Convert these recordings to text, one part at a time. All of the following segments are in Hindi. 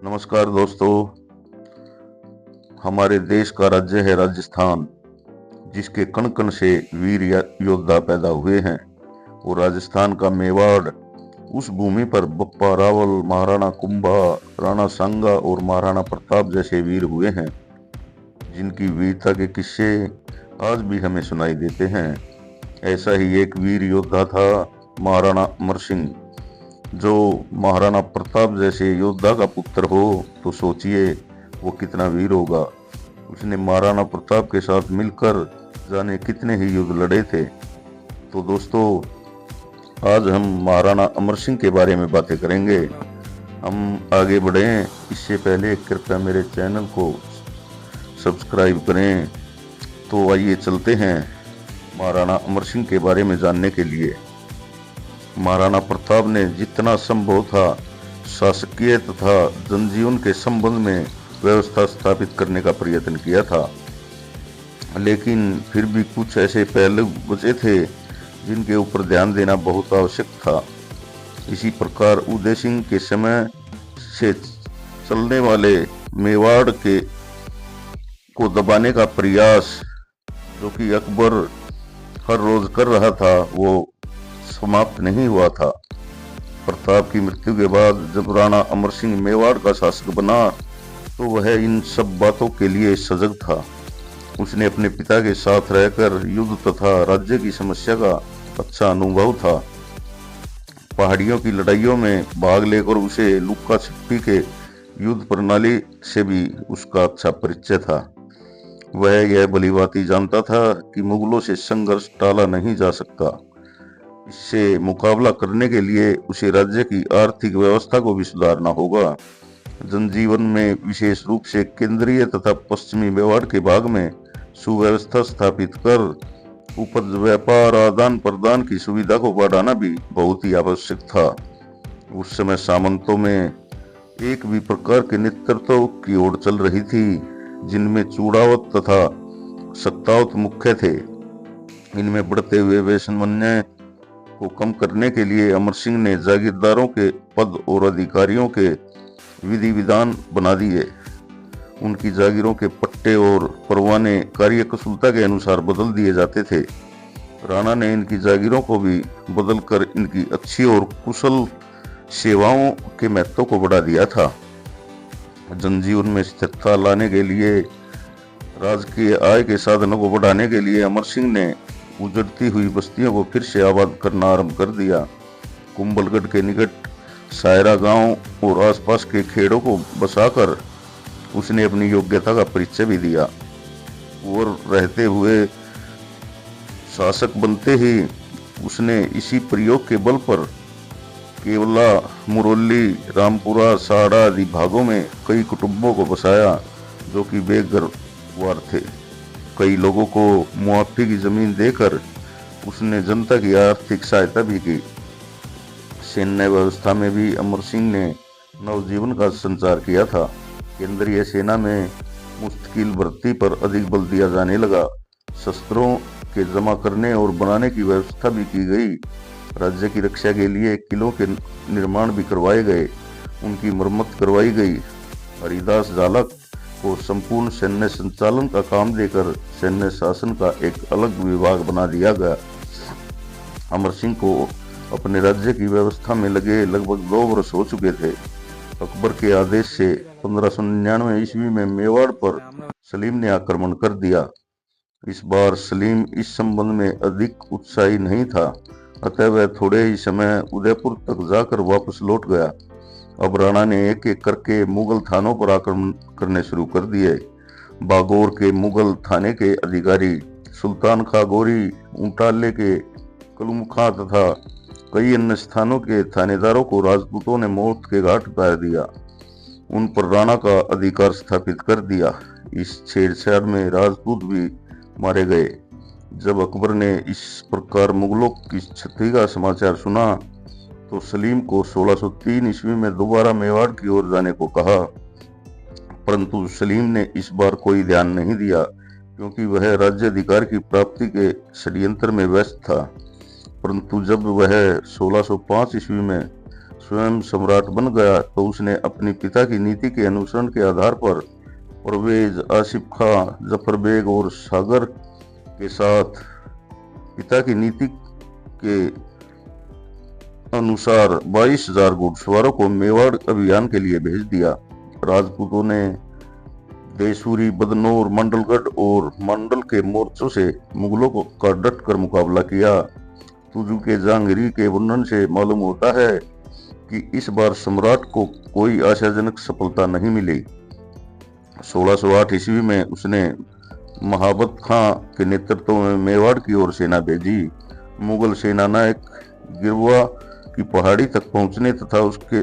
नमस्कार दोस्तों। हमारे देश का राज्य है राजस्थान, जिसके कण कण से वीर योद्धा पैदा हुए हैं। और राजस्थान का मेवाड़, उस भूमि पर बप्पा रावल, महाराणा कुंभा, राणा सांगा और महाराणा प्रताप जैसे वीर हुए हैं, जिनकी वीरता के किस्से आज भी हमें सुनाई देते हैं। ऐसा ही एक वीर योद्धा था महाराणा अमर सिंह, जो महाराणा प्रताप जैसे योद्धा का पुत्र हो तो सोचिए वो कितना वीर होगा। उसने महाराणा प्रताप के साथ मिलकर जाने कितने ही युद्ध लड़े थे। तो दोस्तों, आज हम महाराणा अमर सिंह के बारे में बातें करेंगे। हम आगे बढ़ें इससे पहले कृपया मेरे चैनल को सब्सक्राइब करें। तो आइए चलते हैं महाराणा अमर सिंह के बारे में जानने के लिए। महाराणा प्रताप ने जितना संभव था शासकीय तथा जनजीवन के संबंध में व्यवस्था स्थापित करने का प्रयत्न किया था, लेकिन फिर भी कुछ ऐसे पहलू बचे थे जिनके ऊपर ध्यान देना बहुत आवश्यक था। इसी प्रकार उदय सिंह के समय से चलने वाले मेवाड़ के को दबाने का प्रयास, जो कि अकबर हर रोज कर रहा था, वो समाप्त नहीं हुआ था। प्रताप की मृत्यु के बाद जब राणा अमर सिंह मेवाड़ का शासक बना तो वह इन सब बातों के लिए सजग था। उसने अपने पिता के साथ रहकर युद्ध तथा राज्य की समस्या का अच्छा अनुभव था। पहाड़ियों की लड़ाइयों में भाग लेकर उसे लुक्का छिपी के युद्ध प्रणाली से भी उसका अच्छा परिचय था। वह यह भलीभांति जानता था कि मुगलों से संघर्ष टाला नहीं जा सकता। इससे मुकाबला करने के लिए उसे राज्य की आर्थिक व्यवस्था को भी सुधारना होगा। जनजीवन में विशेष रूप से केंद्रीय तथा पश्चिमी मेवाड़ के भाग में सुव्यवस्था स्थापित कर उपज, व्यापार, आदान प्रदान की सुविधा को बढ़ाना भी बहुत ही आवश्यक था। उस समय सामंतों में एक भी प्रकार के नेतृत्व की ओर चल रही थी, जिनमें चूड़ावत तथा सत्तावत मुख्य थे। इनमें बढ़ते हुए वैषम्य को कम करने के लिए अमर सिंह ने जागीरदारों के पद और अधिकारियों के विधि विधान बना दिए। उनकी जागीरों के पट्टे और परवाने कार्यकुशलता के अनुसार बदल दिए जाते थे। राणा ने इनकी जागीरों को भी बदलकर इनकी अच्छी और कुशल सेवाओं के महत्व को बढ़ा दिया था। जनजीवन में स्थिरता लाने के लिए, राजकीय आय के साधनों को बढ़ाने के लिए अमर सिंह ने उजड़ती हुई बस्तियों को फिर से आबाद करना आरंभ कर दिया। कुंभलगढ़ के निकट सायरा गांव और आसपास के खेड़ों को बसाकर उसने अपनी योग्यता का परिचय भी दिया। और रहते हुए शासक बनते ही उसने इसी प्रयोग के बल पर केवला, मुरौली, रामपुरा, साड़ा आदि भागों में कई कुटुंबों को बसाया जो कि बेघरवार थे। कई लोगों को मुआवजे की जमीन देकर उसने जनता की आर्थिक सहायता भी की। सैन्य व्यवस्था में भी अमर सिंह ने नवजीवन का संचार किया था। केंद्रीय सेना में मुस्तकिल भर्ती पर अधिक बल दिया जाने लगा। शस्त्रों के जमा करने और बनाने की व्यवस्था भी की गई। राज्य की रक्षा के लिए किलों के निर्माण भी करवाए गए, उनकी मरम्मत करवाई गई। हरिदास झालक को संपूर्ण सैन्य संचालन का काम देकर सैन्य शासन का एक अलग विभाग बना दिया गया। अमर सिंह को अपने राज्य की व्यवस्था में लगे लगभग 2 वर्ष हो चुके थे। अकबर के आदेश से 1599 ईस्वी में मेवाड़ पर सलीम ने आक्रमण कर दिया। इस बार सलीम इस संबंध में अधिक उत्साही नहीं था, अतः वह थोड़े ही समय उदयपुर तक जाकर वापस लौट गया। अब राणा ने एक एक करके मुगल थानों पर आक्रमण करने शुरू कर दिए। बागौर के मुगल थाने के अधिकारी सुल्तान खां गोरी, ऊंटाले के कलूम खां तथा कई अन्य स्थानों के थानेदारों को राजपूतों ने मौत के घाट उतार दिया। उन पर राणा का अधिकार स्थापित कर दिया। इस छेड़छाड़ में राजपूत भी मारे गए। जब अकबर ने इस प्रकार मुगलों की क्षति का समाचार सुना तो सलीम को 1603 ईस्वी में दोबारा मेवाड़ की ओर जाने को कहा, परंतु सलीम ने इस बार कोई ध्यान नहीं दिया, क्योंकि वह राज्य अधिकार की प्राप्ति के षड्यंत्र में व्यस्त था। परंतु जब वह 1605 ईस्वी में स्वयं सम्राट बन गया तो उसने अपने पिता की नीति के अनुसरण के आधार पर परवेज, आसिफ खां, जफर बेग और सागर के साथ पिता की नीति के अनुसार 22,000 घुड़सवारों को मेवाड़ अभियान के लिए भेज दिया। राजपूतों ने देसूरी, बदनौर, मंडलगढ़ और मंडल के मोर्चों से मुगलों का डट कर मुकाबला किया। तुजू के जहांगीर के वर्णन से मालूम होता है कि इस बार सम्राट को कोई आशाजनक सफलता नहीं मिली। 1608 ईस्वी में उसने महाबत खां के नेतृत्व में मेवाड़ की ओर सेना भेजी। मुगल सेना नायक गिरवा की पहाड़ी तक पहुंचने तथा उसके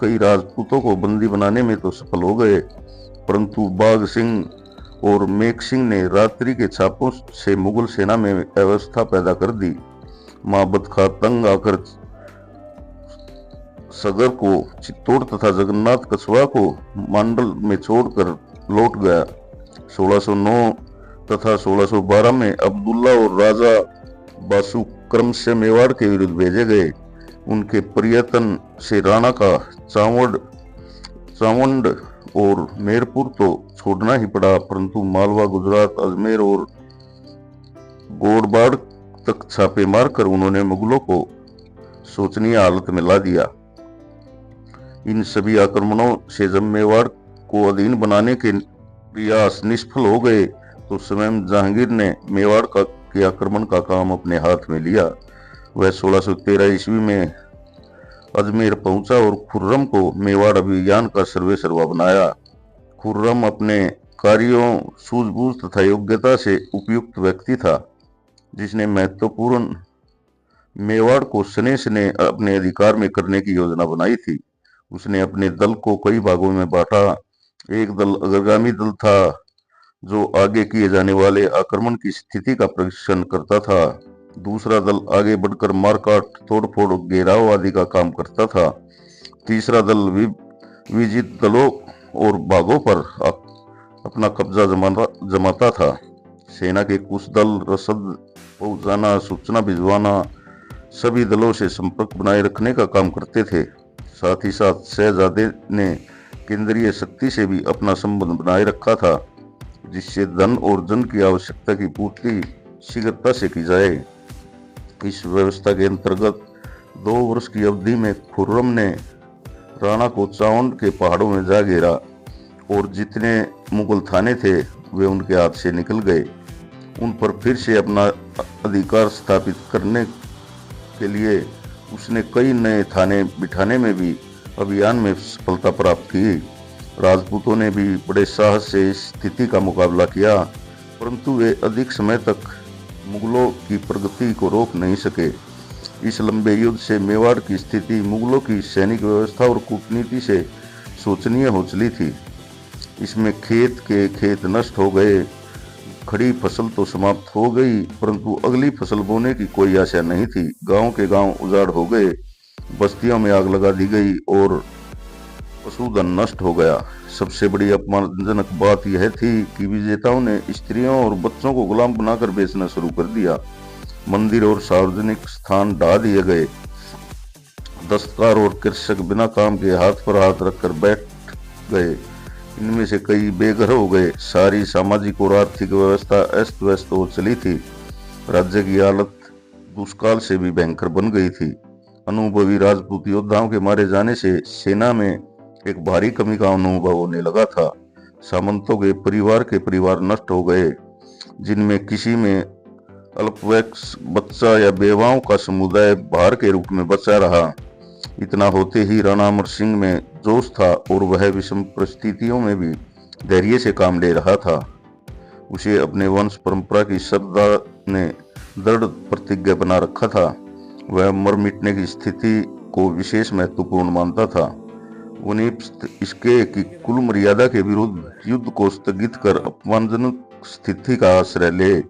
कई राजपूतों को बंदी बनाने में तो सफल हो गए, परंतु बाघ सिंह और मेघ सिंह ने रात्रि के छापों से मुगल सेना में अव्यवस्था पैदा कर दी। महाबत खां तंग आकर सगर को, चित्तौड़ तथा जगन्नाथ कछवा को मंडल में छोड़कर लौट गया। 1609 तथा 1612 में अब्दुल्ला और राजा बासु क्रम से मेवाड़ के विरुद्ध भेजे गए। उनके पर्यटन से राणा का चावंड और मेरपुर तो छोड़ना ही पड़ा, परंतु मालवा, गुजरात, अजमेर और गोड़बाड़ तक छापे मारकर उन्होंने मुगलों को शोचनीय हालत में ला दिया। इन सभी आक्रमणों से जब मेवाड़ को अधीन बनाने के प्रयास निष्फल हो गए तो स्वयं जहांगीर ने मेवाड़ के आक्रमण का काम अपने हाथ में लिया। वह 1613 ईस्वी में अजमेर पहुंचा और खुर्रम को मेवाड़ अभियान का सर्वेसर्वा बनाया। खुर्रम अपने कार्यों, सूझबूझ तथा योग्यता से उपयुक्त व्यक्ति था, जिसने महत्वपूर्ण मेवाड़ को सने सने अपने अधिकार में करने की योजना बनाई थी। उसने अपने दल को कई भागों में बांटा। एक दल अग्रगामी दल था जो आगे किए जाने वाले आक्रमण की स्थिति का परीक्षण करता था। दूसरा दल आगे बढ़कर मारकाट, तोड़फोड़, घेराव आदि का काम करता था। तीसरा दल विजित दलों और भागों पर अपना कब्जा जमाता था। सेना के कुछ दल रसद पहुंचाना, सूचना भिजवाना, सभी दलों से संपर्क बनाए रखने का काम करते थे। साथ ही साथ शहजादे ने केंद्रीय शक्ति से भी अपना संबंध बनाए रखा था, जिससे धन और जन की आवश्यकता की पूर्ति शीघ्रता से की जाए। इस व्यवस्था के अंतर्गत 2 वर्ष की अवधि में खुर्रम ने राणा को चावंड के पहाड़ों में जा घेरा और जितने मुगल थाने थे वे उनके हाथ से निकल गए। उन पर फिर से अपना अधिकार स्थापित करने के लिए उसने कई नए थाने बिठाने में भी अभियान में सफलता प्राप्त की। राजपूतों ने भी बड़े साहस से इस स्थिति का मुकाबला किया, परंतु वे अधिक समय तक मुगलों की प्रगति को रोक नहीं सके। इस लंबे युद्ध से मेवाड़ की स्थिति मुगलों की सैनिक व्यवस्था और कूटनीति से शोचनीय हो चली थी। इसमें खेत के खेत नष्ट हो गए, खड़ी फसल तो समाप्त हो गई, परंतु अगली फसल बोने की कोई आशा नहीं थी। गांव के गांव उजाड़ हो गए, बस्तियों में आग लगा दी गई और पशुधन नष्ट हो गया। सबसे बड़ी अपमानजनक बात यह थी कि विजेताओं ने स्त्रियों और बच्चों को गुलाम बनाकर बेचना शुरू कर दिया। मंदिर और सार्वजनिक स्थान ढा दिए गए। दस्तकार और कृषक बिना काम के हाथ पर हाथ रखकर बैठ गए। इनमें से कई बेघर हो गए। सारी सामाजिक और आर्थिक व्यवस्था अस्त व्यस्त हो चली थी। राज्य की हालत दुष्काल से भी भयंकर बन गई थी। अनुभवी राजपूत योद्धाओं के मारे जाने से सेना में एक भारी कमी का अनुभव होने लगा था। सामंतों के परिवार नष्ट हो गए, जिनमें किसी में अल्पवयस्क बच्चा या बेवाओं का समुदाय भार के रूप में बचा रहा। इतना होते ही राणा अमर सिंह में जोश था और वह विषम परिस्थितियों में भी धैर्य से काम ले रहा था। उसे अपने वंश परंपरा की श्रद्धा ने दृढ़ प्रतिज्ञा बना रखा था। वह मर मिटने की स्थिति को विशेष महत्वपूर्ण मानता था। उन्हें इसके कि कुल मर्यादा के विरुद्ध युद्ध को स्थगित कर अपमानजनक स्थिति का आश्रय ले,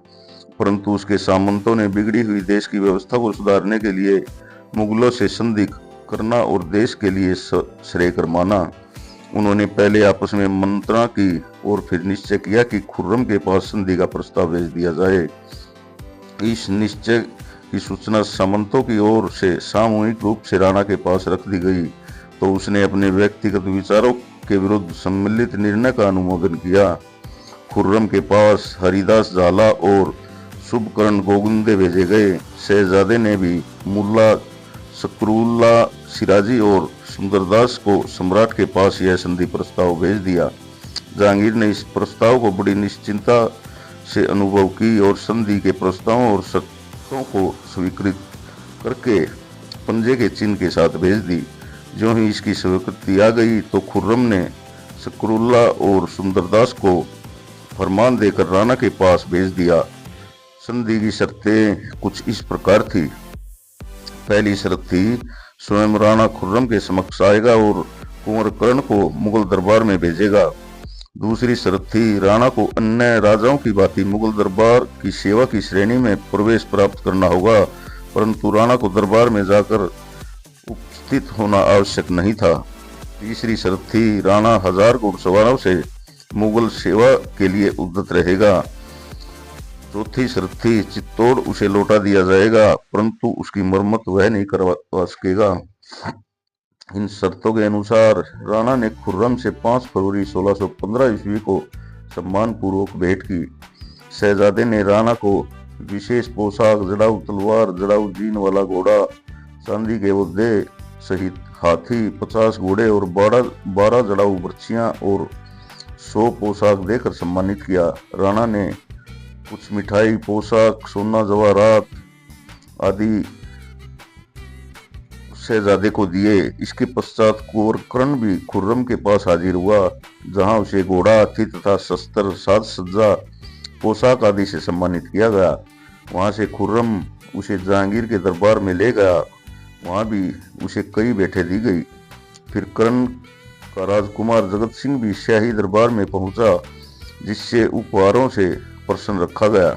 परंतु उसके सामंतों ने बिगड़ी हुई देश की व्यवस्था को सुधारने के लिए मुगलों से संधि करना और देश के लिए श्रेयकर माना। उन्होंने पहले आपस में मंत्रणा की और फिर निश्चय किया कि खुर्रम के पास संधि का प्रस्ताव भेज दिया जाए। इस निश्चय की सूचना सामंतों की ओर से सामूहिक रूप से राणा के पास रख दी गई। तो उसने अपने व्यक्तिगत विचारों के विरुद्ध सम्मिलित निर्णय का अनुमोदन किया। खुर्रम के पास हरिदास झाला और शुभकर्ण गोगुंदे भेजे गए। शहजादे ने भी मुल्ला शकरुल्ला सिराजी और सुंदरदास को सम्राट के पास यह संधि प्रस्ताव भेज दिया। जहांगीर ने इस प्रस्ताव को बड़ी निश्चिंता से अनुभव की और संधि के प्रस्तावों और शर्तों को स्वीकृत करके पंजे के चिन्ह के साथ भेज दी। जो ही इसकी स्वीकृति आ गई तो खुर्रम ने शकरुल्ला और सुंदरदास को फरमान देकर राणा के पास भेज दिया। संधि की शर्तें कुछ इस प्रकार थी। पहली शर्त थी, स्वयं राणा खुर्रम के समक्ष आएगा और कुंवर कर्ण को मुगल दरबार में भेजेगा। दूसरी शर्त थी, राणा को अन्य राजाओं की भांति मुगल दरबार की सेवा की श्रेणी में प्रवेश प्राप्त करना होगा, परंतु राणा को दरबार में जाकर उपस्थित होना आवश्यक नहीं था। तीसरी शर्त थी, राणा 1000 घुड़सवारों से मुगल सेवा के लिए उद्यत रहेगा। चौथी शर्त थी, चित्तौड़ उसे लौटा दिया जाएगा, परंतु उसकी मरम्मत वह नहीं करवा सकेगा। इन शर्तों के अनुसार राणा ने खुर्रम से 5 फरवरी 1615 ईस्वी को सम्मान पूर्वक भेंट की। शहजादे ने राणा को विशेष पोशाक, जड़ाऊ तलवार, जड़ाऊ जीन वाला घोड़ा, चांदी के गद्दे सहित हाथी, 50 घोड़े और 12 जड़ाऊ बर्छियां और 100 पोशाक देकर सम्मानित किया। राणा ने कुछ मिठाई, पोशाक, सोना, जवाहरात आदि शहजादे को दिए। इसके पश्चात कुंवर कर्ण भी खुर्रम के पास हाजिर हुआ, जहां उसे घोड़ा, हाथी तथा शस्त्र, साज सज्जा, पोशाक आदि से सम्मानित किया गया। वहां से खुर्रम उसे जहांगीर के दरबार में ले गया। वहां भी उसे कई भेंटें दी गई। फिर कर्ण का राजकुमार जगत सिंह भी शाही दरबार में पहुंचा, जिससे उपहारों से प्रसन्न रखा गया।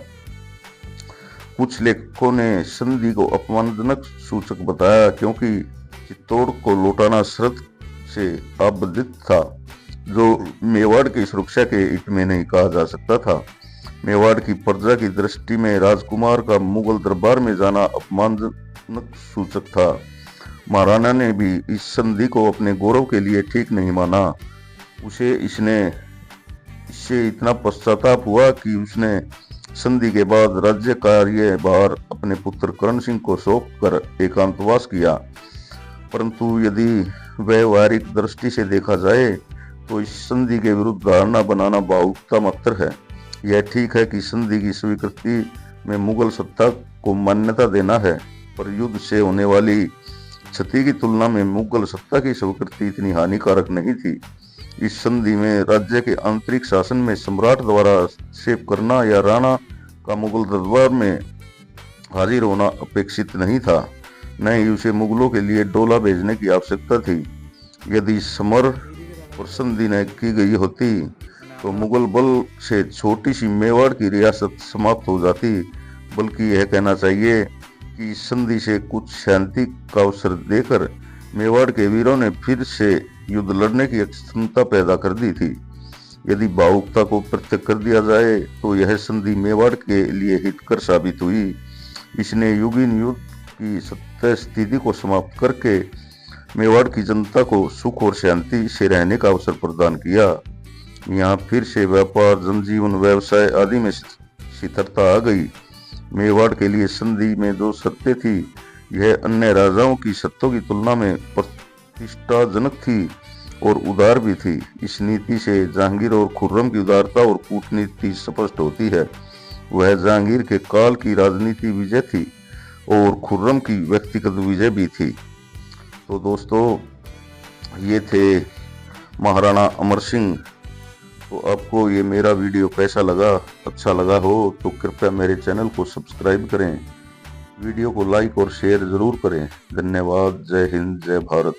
कुछ लेखकों ने संधि को अपमानजनक सूचक बताया, क्योंकि चित्तौड़ को लौटाना शर्त से आबद्धित था, जो मेवाड़ की सुरक्षा के हित में नहीं कहा जा सकता था। मेवाड़ की प्रजा की दृष्टि में राजकुमार का मुगल दरबार में जाना अपमानजनक सूचक था। महाराणा ने भी इस संधि को अपने गौरव के लिए ठीक नहीं माना। उसे इससे इतना पश्चाताप हुआ कि उसने संधि के बाद राज्य कार्यभार अपने पुत्र कर्ण सिंह को सौंप कर एकांतवास किया। परंतु यदि व्यवहारिक दृष्टि से देखा जाए तो इस संधि के विरुद्ध धारणा बनाना भावुकता मात्र है। यह ठीक है कि संधि की स्वीकृति में मुगल सत्ता को मान्यता देना है, पर युद्ध से होने वाली क्षति की तुलना में मुगल सत्ता की स्वीकृति इतनी हानिकारक नहीं थी। इस संधि में राज्य के आंतरिक शासन में सम्राट द्वारा हस्तक्षेप करना या राणा का मुगल दरबार में हाजिर होना अपेक्षित नहीं था, न ही उसे मुगलों के लिए डोला भेजने की आवश्यकता थी। यदि समर और संधि न की गई होती तो मुगल बल से छोटी सी मेवाड़ की रियासत समाप्त हो जाती। बल्कि यह कहना चाहिए कि संधि से कुछ शांति का अवसर देकर मेवाड़ के वीरों ने फिर से युद्ध लड़ने की क्षमता पैदा कर दी थी। यदि भावुकता को प्रत्यक्ष कर दिया जाए तो यह संधि मेवाड़ के लिए हितकर साबित हुई। इसने युगीन युद्ध की सत्य स्थिति को समाप्त करके मेवाड़ की जनता को सुख और शांति से रहने का अवसर प्रदान किया। यहाँ फिर से व्यापार, जनजीवन, व्यवसाय आदि में स्थिरता आ गई। मेवाड़ के लिए संधि में जो शर्तें थी, यह अन्य राजाओं की शर्तों की तुलना में प्रतिष्ठाजनक थी और उदार भी थी। इस नीति से जहांगीर और खुर्रम की उदारता और कूटनीति स्पष्ट होती है। वह जहांगीर के काल की राजनीति विजय थी और खुर्रम की व्यक्तिगत विजय भी थी। तो दोस्तों, ये थे महाराणा अमर सिंह। तो आपको ये मेरा वीडियो कैसा लगा? अच्छा लगा हो तो कृपया मेरे चैनल को सब्सक्राइब करें, वीडियो को लाइक और शेयर जरूर करें। धन्यवाद। जय हिंद, जय भारत।